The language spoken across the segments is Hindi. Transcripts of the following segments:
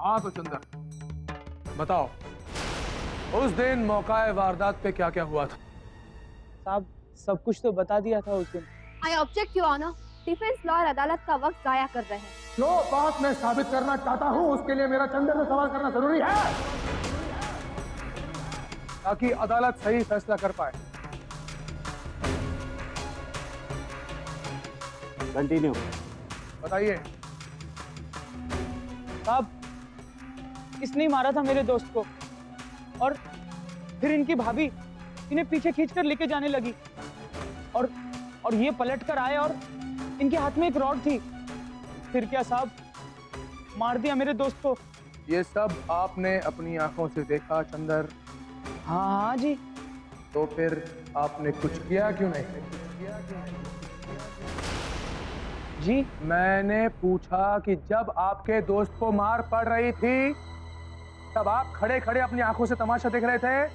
हाँ तो चंदर, बताओ उस दिन मौका वारदात पे क्या क्या हुआ था? साहब सब कुछ तो बता दिया था उस दिन। I object your honour, defence lawyer अदालत का वक्त जाया कर रहे हैं। जो बात मैं साबित करना चाहता हूँ उसके लिए मेरा चंदर में सवाल करना जरूरी है, ताकि अदालत सही फैसला कर पाए। कंटिन्यू। बताइए। साहब इसने ही मारा था मेरे दोस्त को, और फिर इनकी भाभी इन्हें पीछे खींचकर लेके जाने लगी, और ये पलट कर आए और इनके हाथ में एक रॉड थी। फिर क्या साहब, मार दिया मेरे दोस्त को। ये सब आपने अपनी आंखों से देखा चंदर? हाँ जी। तो फिर आपने कुछ किया क्यों नहीं? जी मैंने पूछा कि जब आपके दोस्त को मार पड़ रही थी तब आप खड़े खड़े अपनी आंखों से तमाशा देख रहे थे,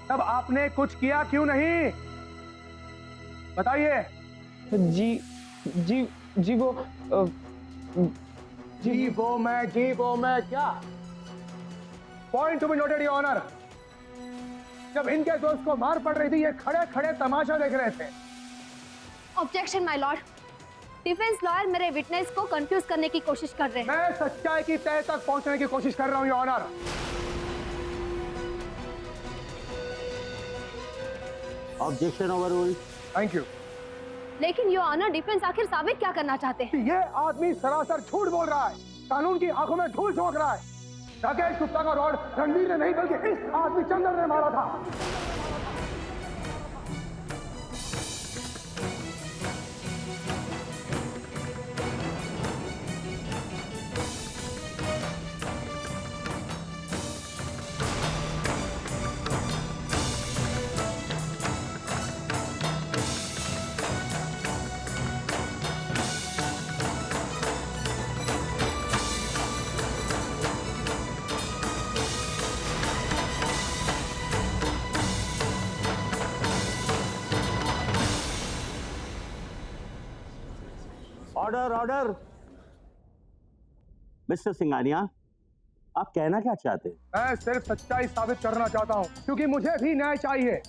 तब आपने कुछ किया क्यों नहीं? बताइए। जी जी जी वो जी वो मैं क्या? Point to be noted your honour, जब इनके दोस्त को मार पड़ रही थी ये खड़े खड़े तमाशा देख रहे थे। Objection my Lord, defence lawyer मेरे विटनेस को कंफ्यूज करने की कोशिश कर रहे हैं। मैं सच्चाई की तह तक पहुंचने की कोशिश कर रहा हूं your honour. Objection overruled. Thank you. लेकिन योर ऑनर, डिफेंस आखिर साबित क्या करना चाहते हैं? ये आदमी सरासर झूठ बोल रहा है, कानून की आंखों में धूल झोंक रहा है। राकेश गुप्ता का रॉड रणवीर ने नहीं बल्कि इस आदमी चंदर ने मारा था। Order order. मिस्टर सिंघानिया, आप कहना क्या चाहते हैं? मैं सिर्फ सच्चाई साबित करना चाहता हूं, क्योंकि मुझे भी न्याय चाहिए।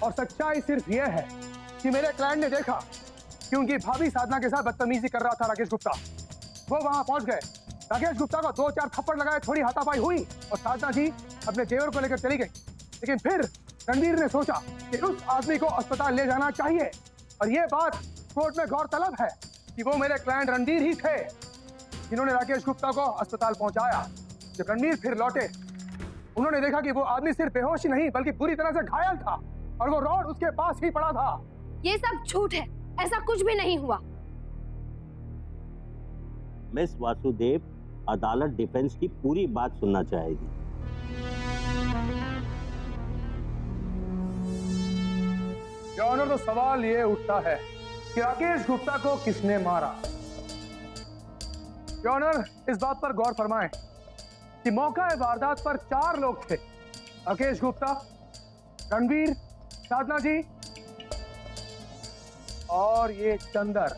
और सच्चाई सिर्फ यह है कि मेरे क्लाइंट ने देखा कि उनकी भाभी साधना के साथ बदतमीजी कर रहा था राकेश गुप्ता। वो वहां पहुंच गए, राकेश गुप्ता को 2-4 थप्पड़ लगाए, थोड़ी हाथापाई हुई और साधना जी अपने जेवर को लेकर चली गई। लेकिन फिर रणवीर ने सोचा कि उस आदमी को अस्पताल ले जाना चाहिए, और यह बात कोर्ट में गौरतलब है कि वो मेरे क्लाइंट रणवीर ही थे जिन्होंने राकेश गुप्ता को अस्पताल पहुंचाया। जब रणवीर फिर लौटे, उन्होंने देखा कि वो आदमी सिर्फ बेहोश ही नहीं बल्कि बुरी तरह से घायल था, और वो रॉड उसके पास ही पड़ा था। ये सब झूठ है, ऐसा कुछ भी नहीं हुआ। मिस वासुदेव, अदालत डिफेंस की पूरी बात सुनना चाहेगी। योर ऑनर, तो सवाल ये उठता है कि राकेश गुप्ता को किसने मारा? योर ऑनर, इस बात पर गौर फरमाएं कि मौका वारदात पर 4 लोग थे, राकेश गुप्ता, रणवीर, साधना जी और ये चंदर।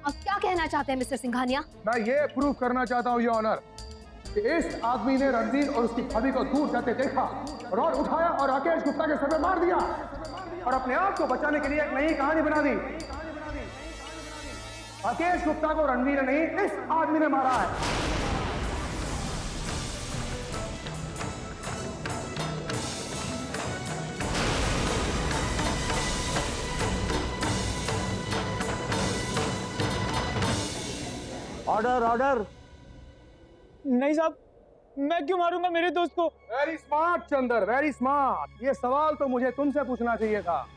अब क्या कहना चाहते हैं मिस्टर सिंघानिया? मैं ये प्रूव करना चाहता हूं योर ऑनर कि इस आदमी ने रणवीर और उसकी भाभी को दूर जाते देखा, रॉड उठाया और राकेश गुप्ता के सर पे मार दिया, और अपने आप को बचाने के लिए एक नई कहानी बना दी। राकेश गुप्ता को रणवीर ने नहीं, इस आदमी ने मारा है। Order order. नहीं साहब, मैं क्यों मारूंगा मेरे दोस्त को? Very smart Chandar, very smart. ये सवाल तो मुझे तुमसे पूछना चाहिए था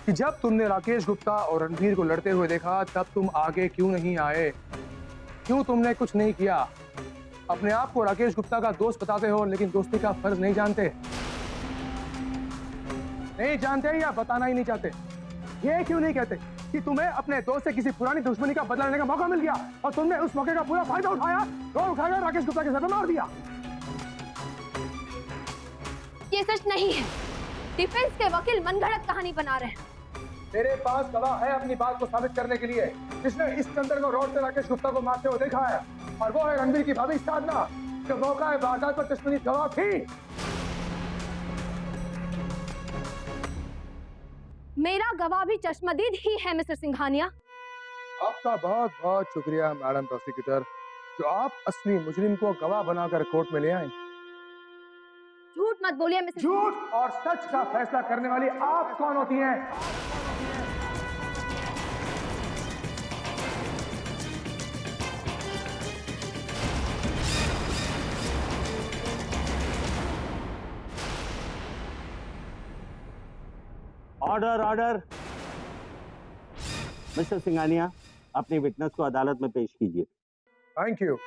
कि जब तुमने राकेश गुप्ता और रणवीर को लड़ते हुए देखा तब तुम आगे क्यों नहीं आए? क्यों तुमने कुछ नहीं किया? अपने आप को राकेश गुप्ता का दोस्त बताते हो लेकिन दोस्ती का फर्ज नहीं जानते। नहीं जानते या बताना ही नहीं चाहते? ये क्यों नहीं कहते कि तुम्हें अपने दोस्त से किसी पुरानी दुश्मनी का बदला लेने का मौका मिल गया और तुमने उस मौके का पूरा फायदा उठाया, रॉड उठाया, राकेश गुप्ता के सर पे मार दिया? ये सच नहीं है। डिफेंस के वकील मनगढ़ंत कहानी बना रहे हैं। तेरे पास गवाह है अपनी बात को साबित करने के लिए, जिसने इस चंदर को रॉड से राकेश गुप्ता को मारते हुए देखा है, और वो है रणवीर की भाभी साधना, जो मौका है वारदात पर चश्मदीद गवाह थी। मेरा गवाह भी चश्मदीद ही है मिस्टर सिंघानिया। आपका बहुत बहुत शुक्रिया मैडम प्रोसिक्यूटर, जो आप असली मुजरिम को गवाह बनाकर कोर्ट में ले आए। झूठ मत बोलिए मिस्टर। झूठ और सच का फैसला करने वाली आप कौन होती हैं? Order order. मिस्टर सिंघानिया, अपने विटनेस को अदालत में पेश कीजिए। Thank you.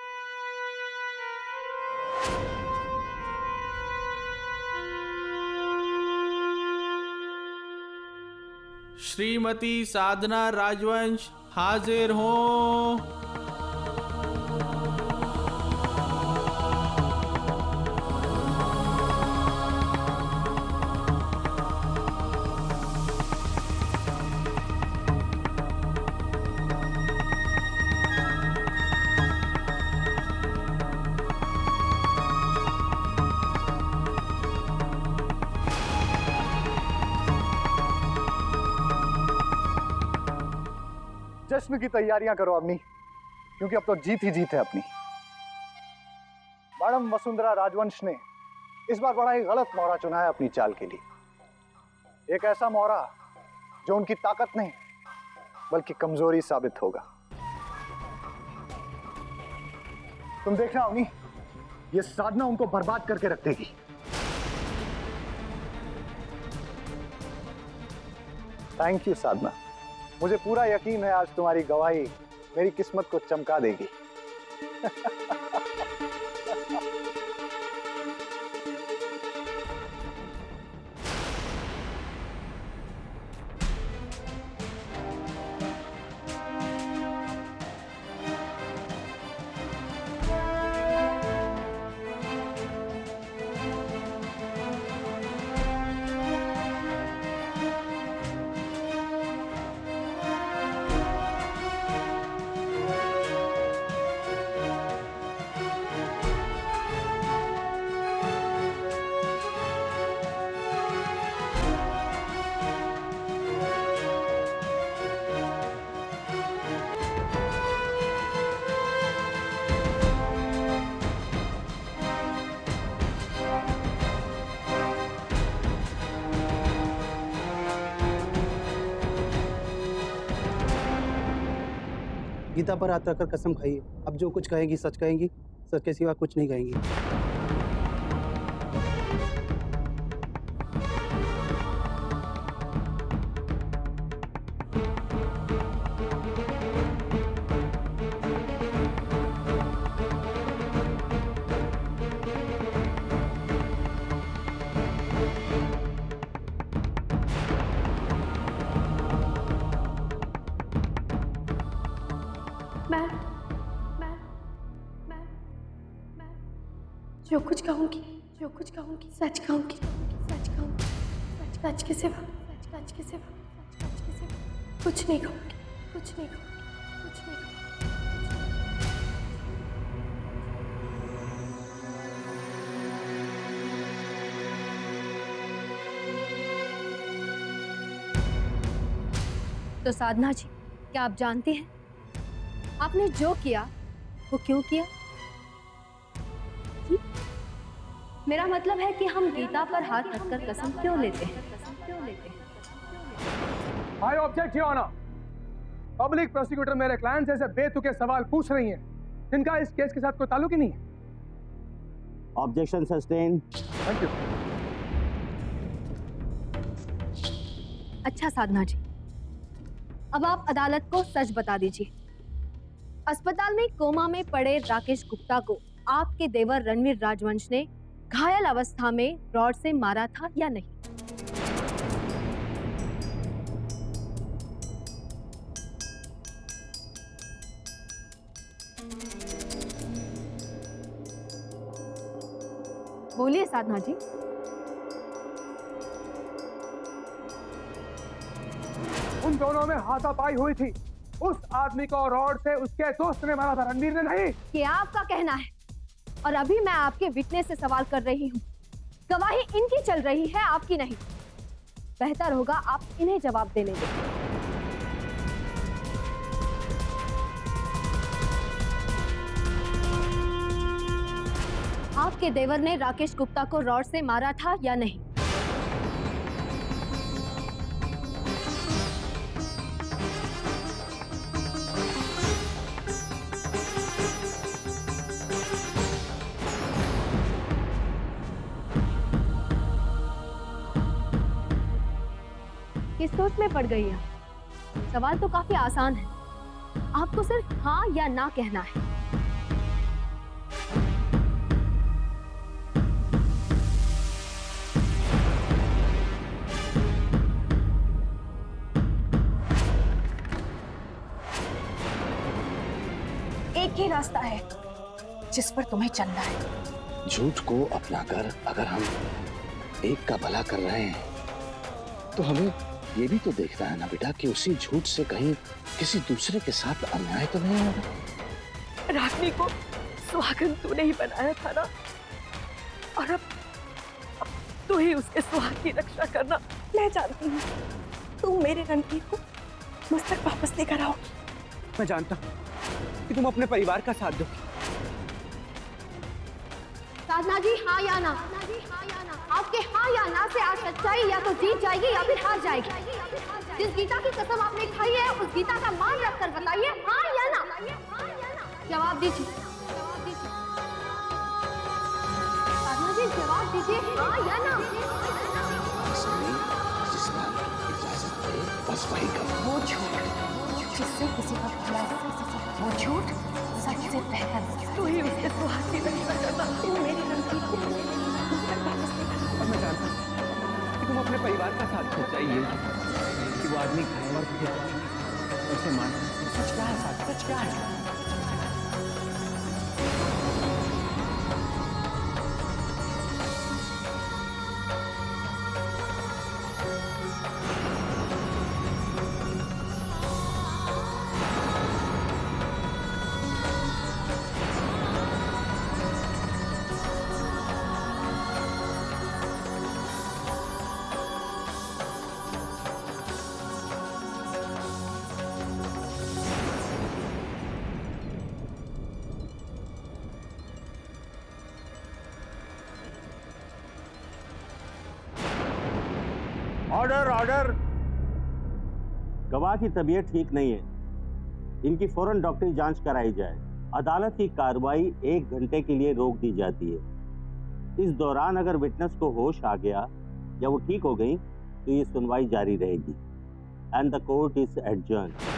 श्रीमती साधना राजवंश हाजिर हों। जश्न की तैयारियां करो अम्मी, क्योंकि अब तो जीत ही जीत है अपनी। मैडम वसुंधरा राजवंश ने इस बार बड़ा ही गलत मोहरा चुना है अपनी चाल के लिए। एक ऐसा मोहरा जो उनकी ताकत नहीं बल्कि कमजोरी साबित होगा। तुम देखना अम्मी, ये साधना उनको बर्बाद करके रख देगी। थैंक यू साधना, मुझे पूरा यकीन है आज तुम्हारी गवाही मेरी किस्मत को चमका देगी। गीता पर हाथ रखकर कसम खाइए, अब जो कुछ कहेंगी सच कहेंगी, सच के सिवा कुछ नहीं कहेंगी। जो कुछ कहूँगी सच कहूँगी, सच के सिवा कुछ नहीं कहूँगी। तो साधना जी, क्या आप जानती हैं आपने जो किया वो क्यों किया? जी? मेरा मतलब है कि हम गीता पर हाथ रखकर कसम क्यों लेते हैं? I object your honour. Public prosecutor मेरे क्लाइंट से ऐसे बेतुके सवाल पूछ रही हैं जिनका इस केस के साथ कोई ताल्लुक ही नहीं है। Objection sustain. Thank you. अच्छा साधना जी, अब आप अदालत को सच बता दीजिए। अस्पताल में कोमा में पड़े राकेश गुप्ता को आपके देवर रणवीर राजवंश ने घायल अवस्था में रॉड से मारा था या नहीं? बोलिए साधना जी। उन दोनों में हाथापाई हुई थी उस आदमी को रॉड से उसके दोस्त ने मारा था, रणवीर ने नहीं। ये आपका कहना है और अभी मैं आपके विटनेस से सवाल कर रही हूँ। गवाही इनकी चल रही है, आपकी नहीं। बेहतर होगा आप इन्हें जवाब देने दें। आपके देवर ने राकेश गुप्ता को रॉड से मारा था या नहीं? किस सोच में पड़ गई है? सवाल तो काफी आसान है, आपको सिर्फ हाँ या ना कहना है। एक ही रास्ता है जिस पर तुम्हें चलना है। झूठ को अपनाकर अगर हम एक का भला कर रहे हैं तो हमें ये भी तो देखना है ना बेटा कि उसी झूठ से कहीं किसी दूसरे के साथ अन्याय तो नहीं होगा। रागनी को सुहागन तूने ही बनाया था ना, और अब तू ही उसके सुहाग की रक्षा करना। मैं जानती हूँ तू मेरे रणवीर को मुझ तक वापस लेकर आओगी। मैं जानता हूँ कि तुम अपने परिवार का साथ दो। साधना जी, हाँ या ना? आपके हाँ या ना से आज सच्चाई या तो जीत जाएगी या फिर हार जाएगी। जिस गीता की कसम आपने खाई है उस गीता का मान रखकर बताइए, हाँ या ना? जवाब दीजिए। साधना जी जवाब दीजिए, हाँ या ना? जिसका इजाजत दे बस वही करो। वो झूठ जिससे किसी का भला हो, वो झूठ सच से बेहतर। तू ही उसके सुहाग की रक्षा करना। तू मेरे रणवीर को मुझ तक वापस लेकर आओ। और मैं जानता हूँ कि तुम अपने परिवार का साथ दो। चाहिए कि वो आदमी घायल और उसे मार। सच क्या है साथ, सच क्या है? Order order. गवाह की तबीयत ठीक नहीं है, इनकी फौरन डॉक्टरी जांच कराई जाए। अदालत की कार्रवाई 1 घंटे के लिए रोक दी जाती है। इस दौरान अगर विटनेस को होश आ गया या वो ठीक हो गई तो ये सुनवाई जारी रहेगी। And the court is adjourned.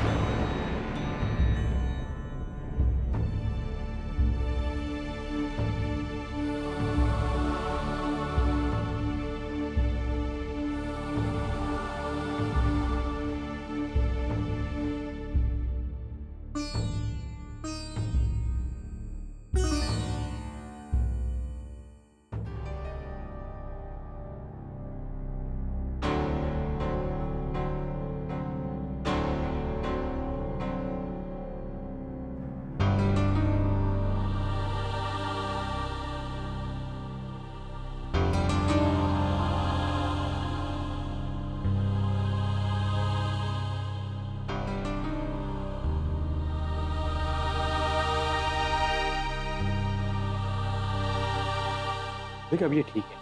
देखिए अब ये ठीक है,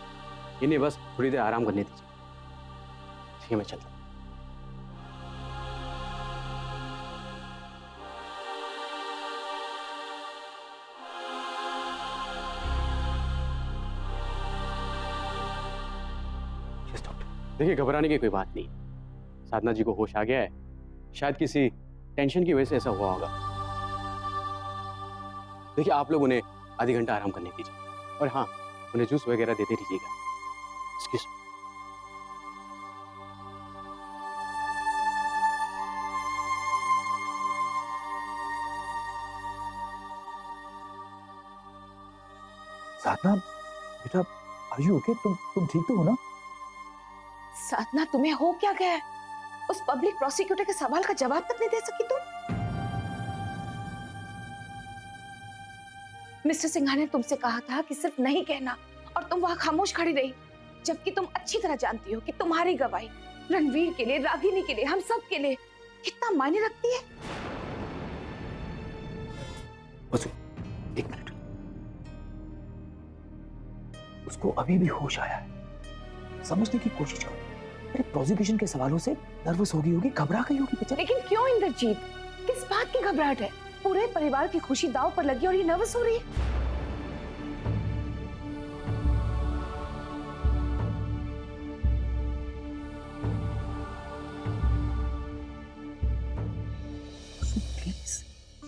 इन्हें बस थोड़ी देर आराम करने दीजिए। ठीक है, मैं चलता हूं। देखिए घबराने की कोई बात नहीं है। साधना जी को होश आ गया है, शायद किसी टेंशन की वजह से ऐसा हुआ होगा। देखिए आप लोग उन्हें आधी घंटा आराम करने दीजिए और हाँ उन्हें जूस वगैरह देते रहिएगा। Excuse me. साधना बेटा, आर यू ओके? तुम ठीक तो हो ना? साधना तुम्हें हो क्या गया है? उस पब्लिक प्रोसिक्यूटर के सवाल का जवाब तक नहीं दे सकी तुम? मिस्टर सिंघा ने तुमसे कहा था कि सिर्फ नहीं कहना, और तुम वहां खामोश खड़ी रही, जबकि तुम अच्छी तरह जानती हो कि तुम्हारी गवाही रणवीर के लिए, रागिनी के लिए, हम सब के लिए कितना मायने रखती है। वसु, एक मिनट, उसको अभी भी होश आया है, समझने की कोशिश करो। अरे प्रोसिक्यूशन के सवालों से नर्वस होगी, घबरा गई होगी बेचारी। लेकिन क्यों इंद्रजीत, किस बात की घबराहट है? पूरे परिवार की खुशी दांव पर लगी और ये नर्वस हो रही है।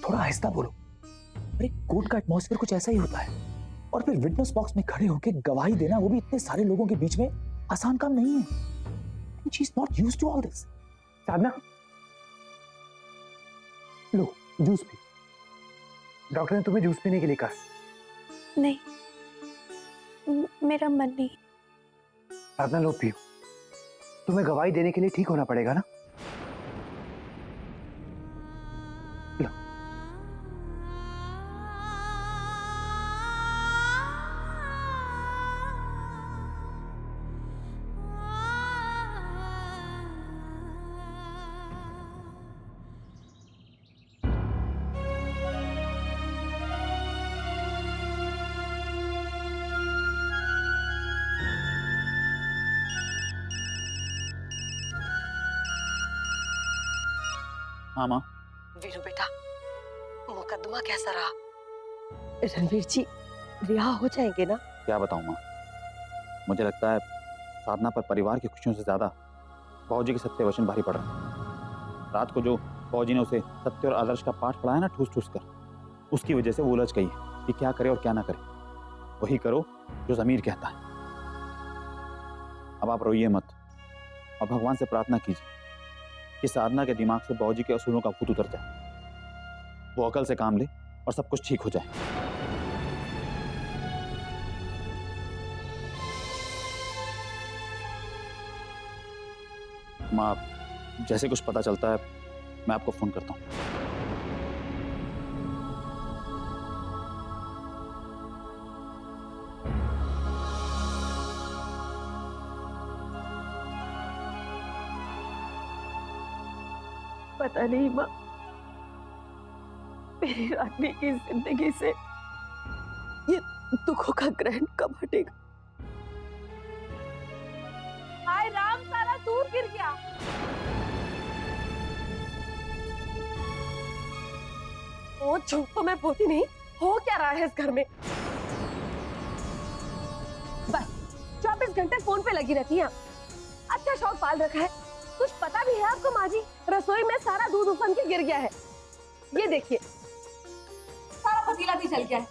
थोड़ा आहिस्ता बोलो। अरे कोर्ट का एटमॉस्फेयर कुछ ऐसा ही होता है, और फिर विटनेस बॉक्स में खड़े होकर गवाही देना, वो भी इतने सारे लोगों के बीच में, आसान काम नहीं है। She is not used to all this. Sadhana, low juice P. Doctor ने तुम्हें जूस पीने के लिए कहा। नहीं, मेरा मन नहीं। साधना लो पियो, तुम्हें गवाही देने के लिए ठीक होना पड़ेगा ना। लो। हाँ माँ। वीरू बेटा, मुकदमा कैसा रहा? रणवीर जी रिहा हो जाएंगे ना? क्या बताऊँ माँ, मुझे लगता है साधना पर परिवार की खुशियों से ज्यादा फौजी के सत्य वचन भारी पड़ रहा है। रात को जो फौजी ने उसे सत्य और आदर्श का पाठ पढ़ाया ना, ठूस ठूस कर, उसकी वजह से वो उलझ गई कि क्या करे और क्या ना करे। वही करो जो ज़मीर कहता है। अब आप रोइए मत और भगवान से प्रार्थना कीजिए कि साधना के दिमाग से बाबूजी के असूलों का भूत उतर जाए, वो अकल से काम ले और सब कुछ ठीक हो जाए। माँ, जैसे कुछ पता चलता है मैं आपको फोन करता हूँ। पता नहीं माँ, मेरी रानी की जिंदगी से ये दुखों का ग्रहण कब हटेगा। हाय राम, सारा दूध गिर गया। ओ झूठ तो मैं बोलती नहीं। हो क्या रहा है इस घर में? बस 24 घंटे फोन पे लगी रहती हैं। अच्छा शौक पाल रखा है। कुछ पता भी है आपको माँ जी? रसोई में सारा दूध उफन के गिर गया है। ये देखिए, सारा पतीला भी जल गया है।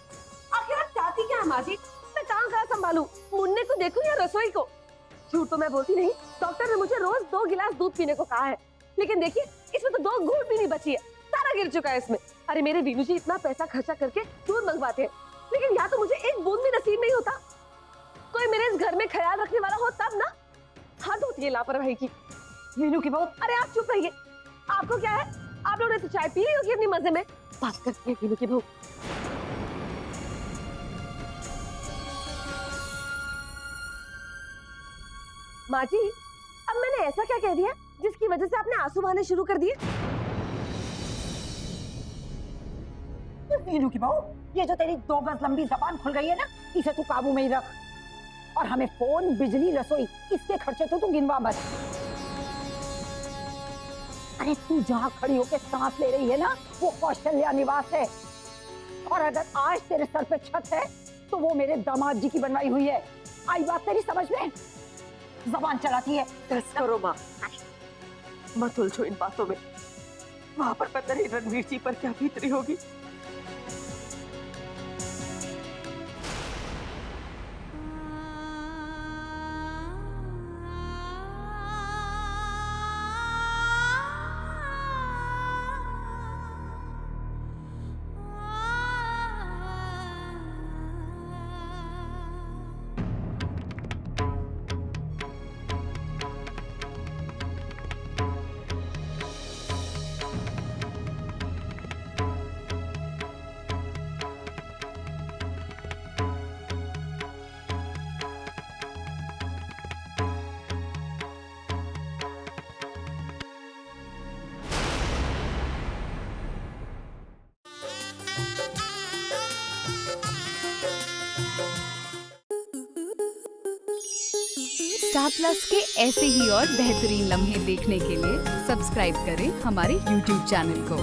आखिर आप चाहती क्या है माँ जी? मैं कहाँ संभालूं? मुन्ने को देखूं या रसोई को? झूठ तो मैं बोलती नहीं। डॉक्टर ने मुझे रोज 2 गिलास दूध पीने को कहा है, लेकिन देखिए इसमें तो 2 घूंट भी नहीं बची है। सारा गिर चुका है इसमें। अरे मेरे वीनू जी इतना पैसा खर्चा करके दूध मंगवाते हैं, लेकिन यहाँ तो मुझे एक बूंद भी नसीब नहीं होता। कोई मेरे इस घर में ख्याल रखने वाला हो तब ना। हद होती है लापरवाही की। वीनू की बहू, अरे आप चुप रहिए। आपको क्या है? आप लोगों ने तो चाय पी ली होगी अपनी मजे में। बात करती है वीनू की बहू। माँ जी, अब मैंने ऐसा क्या कह दिया जिसकी वजह से आपने आंसू बहाने शुरू कर दिए? वीनू की बहू, ये जो तेरी 2 गज लंबी जबान खुल गई है ना, इसे तू काबू में ही रख। और हमें फोन, बिजली, रसोई, इसके खर्चे तो तू गिनवा मत। अरे तू जहाँ खड़ी होकर सांस ले रही है ना, वो कौशल्या निवास है। और अगर आज तेरे सर पे छत है तो वो मेरे दामाद जी की बनवाई हुई है। आई बात तेरी समझ में? जबान चलाती है। बस करो माँ, मत उलझो इन बातों में। वहां पर पता नहीं रणवीर जी पर क्या बीत रही होगी। स्टार प्लस के ऐसे ही और बेहतरीन लम्हे देखने के लिए सब्सक्राइब करें हमारे YouTube चैनल को।